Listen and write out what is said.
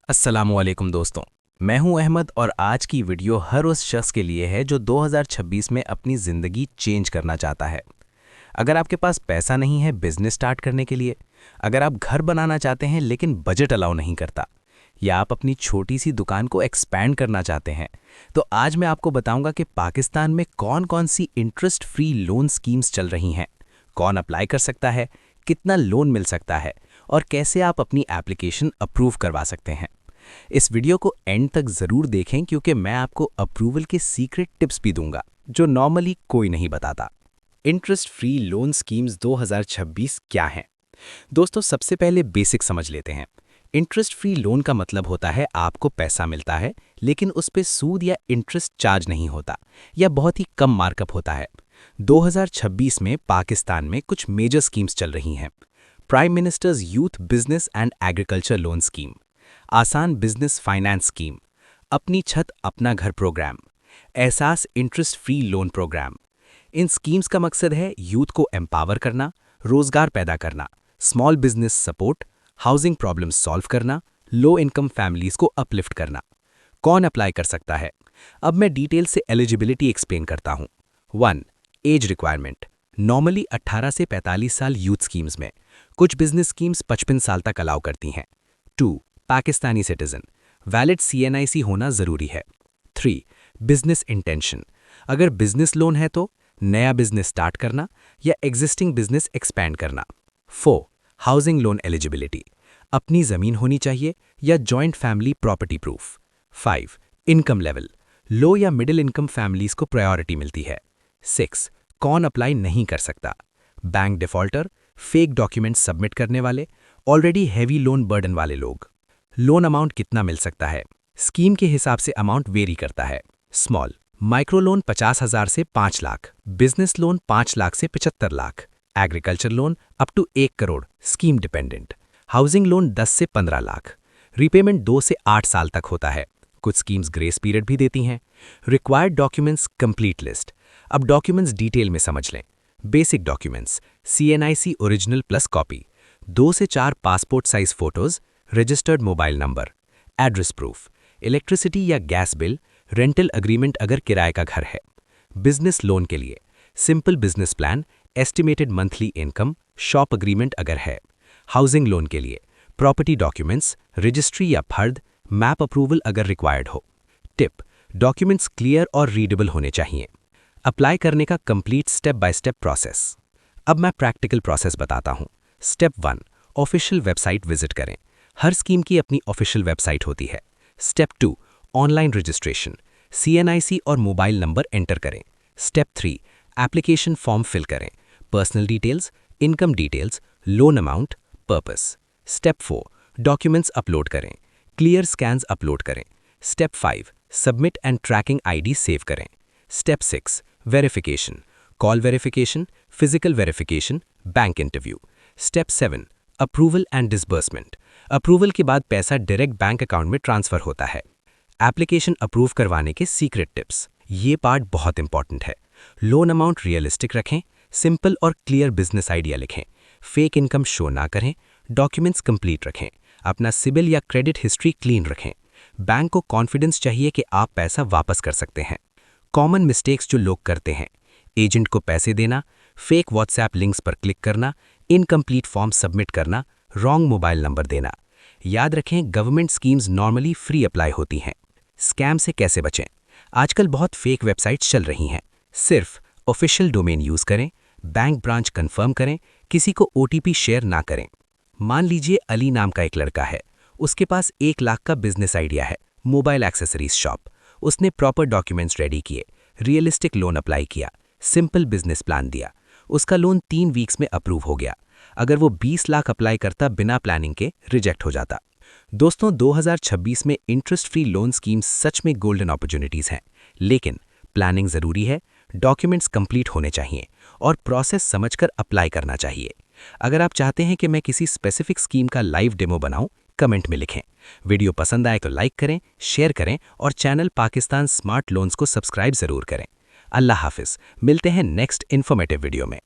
अस्सलामुअलैकुम दोस्तों। मैं हूं अहमद और आज की वीडियो हर उस शख्स के लिए है जो 2026 में अपनी ज़िंदगी चेंज करना चाहता है। अगर आपके पास पैसा नहीं है बिजनेस स्टार्ट करने के लिए, अगर आप घर बनाना चाहते हैं लेकिन बजट अलाउ नहीं करता, या आप अपनी छोटी सी दुकान को एक्सपैंड करना चाहते हैं, तो आज मैं आपको बताऊंगा कि पाकिस्तान में कौन कौन सी इंटरेस्ट फ्री लोन स्कीम्स चल रही हैं, कौन अप्लाई कर सकता है, कितना लोन मिल सकता है और कैसे आप अपनी एप्लीकेशन अप्रूव करवा सकते हैं। इस वीडियो को एंड तक ज़रूर देखें क्योंकि मैं आपको अप्रूवल के सीक्रेट टिप्स भी दूंगा जो नॉर्मली कोई नहीं बताता। इंटरेस्ट फ्री लोन स्कीम्स 2026 क्या हैं? दोस्तों, सबसे पहले बेसिक समझ लेते हैं। इंटरेस्ट फ्री लोन का मतलब होता है आपको पैसा मिलता है लेकिन उस पे सूद या इंटरेस्ट चार्ज नहीं होता या बहुत ही कम मार्कअप होता है। 2026 में पाकिस्तान में कुछ मेजर स्कीम्स चल रही हैं। Prime ministers youth business and agriculture loan scheme, आसान बिजनेस फाइनेंस स्कीम, अपनी छत अपना घर प्रोग्राम, एहसास इंटरेस्ट फ्री लोन प्रोग्राम। इन स्कीम्स का मकसद है यूथ को एम्पावर करना, रोजगार पैदा करना, small business support, housing problems solve करना, लो इनकम फैमिलीज को अपलिफ्ट करना। कौन अप्लाई कर सकता है? अब मैं डिटेल से एलिजिबिलिटी एक्सप्लेन करता हूं। 1. As requirement. नॉर्मली 18 से 45 साल यूथ स्कीम्स में, कुछ बिजनेस स्कीम्स 55 साल तक अलाउ करती हैं। 2. पाकिस्तानी सिटीजन, वैलिड CNIC होना जरूरी है। 3. बिजनेस इंटेंशन, अगर बिजनेस लोन है तो नया बिजनेस स्टार्ट करना या एग्जिस्टिंग बिजनेस एक्सपैंड करना। 4. हाउसिंग लोन एलिजिबिलिटी, अपनी जमीन होनी चाहिए या joint family property proof. 5. Income level, low या मिडिल इनकम फैमिलीज को प्रायोरिटी मिलती है। 6. कौन अप्लाई नहीं कर सकता? Bank defaulter, fake documents submit करने वाले, ऑलरेडी हैवी लोन बर्डन वाले लोग। लोन अमाउंट कितना मिल सकता है? स्कीम के हिसाब से अमाउंट वेरी करता है। स्मॉल माइक्रो लोन 50,000 से 5 लाख, बिजनेस लोन 5 लाख से 75 lakh, agriculture loan up to 1 crore, scheme dependent. Housing loan 10 से 15 लाख, रीपेमेंट 2 से 8 साल तक होता है। कुछ स्कीम्स ग्रेस पीरियड भी देती हैं। Required documents complete list. अब डॉक्यूमेंट्स डिटेल में समझ लें। Basic documents, CNIC original plus copy, 2 से 4 passport size photos, registered mobile number, address proof, electricity या गैस बिल, रेंटल अग्रीमेंट अगर किराए का घर है। बिजनेस लोन के लिए simple business plan, estimated monthly income, shop agreement अगर है। हाउसिंग लोन के लिए प्रॉपर्टी डॉक्यूमेंट्स, रजिस्ट्री या फर्द, मैप अप्रूवल अगर रिक्वायर्ड हो। टिप: डॉक्यूमेंट्स क्लियर और रीडेबल होने चाहिए। अप्लाई करने का complete step by step process. अब मैं प्रैक्टिकल प्रोसेस बताता हूं। स्टेप 1, ऑफिशियल वेबसाइट विजिट करें। हर स्कीम की अपनी ऑफिशियल वेबसाइट होती है। स्टेप 2, ऑनलाइन रजिस्ट्रेशन, CNIC और मोबाइल नंबर एंटर करें। स्टेप 3, एप्लीकेशन फॉर्म फिल करें, personal details, income details, loan amount, purpose. Step 4, documents upload करें, क्लियर स्कैन्स अपलोड करें। Step 5, submit and tracking ID save करें। Step 6, verification, call verification, physical verification, bank interview. Step 7, approval and disbursement, approval के बाद पैसा direct bank account में transfer होता है। Application approve करवाने के सीक्रेट टिप्स, ये पार्ट बहुत इंपॉर्टेंट है। लोन अमाउंट रियलिस्टिक रखें, सिंपल और क्लियर बिजनेस आइडिया लिखें, फेक इनकम शो ना करें, डॉक्यूमेंट्स कंप्लीट रखें, अपना सिबिल या क्रेडिट हिस्ट्री क्लीन रखें। बैंक को कॉन्फिडेंस चाहिए कि आप पैसा वापस कर सकते हैं। कॉमन मिस्टेक्स जो लोग करते हैं: एजेंट को पैसे देना, फेक व्हाट्सएप लिंक्स पर क्लिक करना, इनकम्प्लीट फॉर्म सबमिट करना, रॉन्ग मोबाइल नंबर देना। याद रखें, government schemes normally free apply होती हैं। स्कैम से कैसे बचें? आजकल बहुत फेक वेबसाइट्स चल रही हैं। सिर्फ ऑफिशियल डोमेन यूज करें, बैंक ब्रांच कंफर्म करें, किसी को OTP शेयर ना करें। मान लीजिए अली नाम का एक लड़का है, उसके पास 1 लाख का बिजनेस आइडिया है, मोबाइल एक्सेसरीज शॉप। उसने प्रॉपर डॉक्यूमेंट्स रेडी किए, रियलिस्टिक लोन अप्लाई किया, सिंपल बिजनेस प्लान दिया, उसका लोन 3 वीक्स में अप्रूव हो गया। अगर वो 20 लाख अप्लाई करता बिना प्लानिंग के, रिजेक्ट हो जाता। दोस्तों, 2026 में इंटरेस्ट फ्री लोन स्कीम्स सच में गोल्डन अपॉर्चुनिटीज हैं, लेकिन प्लानिंग जरूरी है, डॉक्यूमेंट्स कंप्लीट होने चाहिए और प्रोसेस समझकर अप्लाई करना चाहिए। अगर आप चाहते हैं कि मैं किसी स्पेसिफिक स्कीम का लाइव डेमो बनाऊं, कमेंट में लिखें। वीडियो पसंद आए तो लाइक करें, शेयर करें और चैनल पाकिस्तान स्मार्ट लोन्स को सब्सक्राइब जरूर करें। अल्लाह हाफिज, मिलते हैं नेक्स्ट इन्फॉर्मेटिव वीडियो में।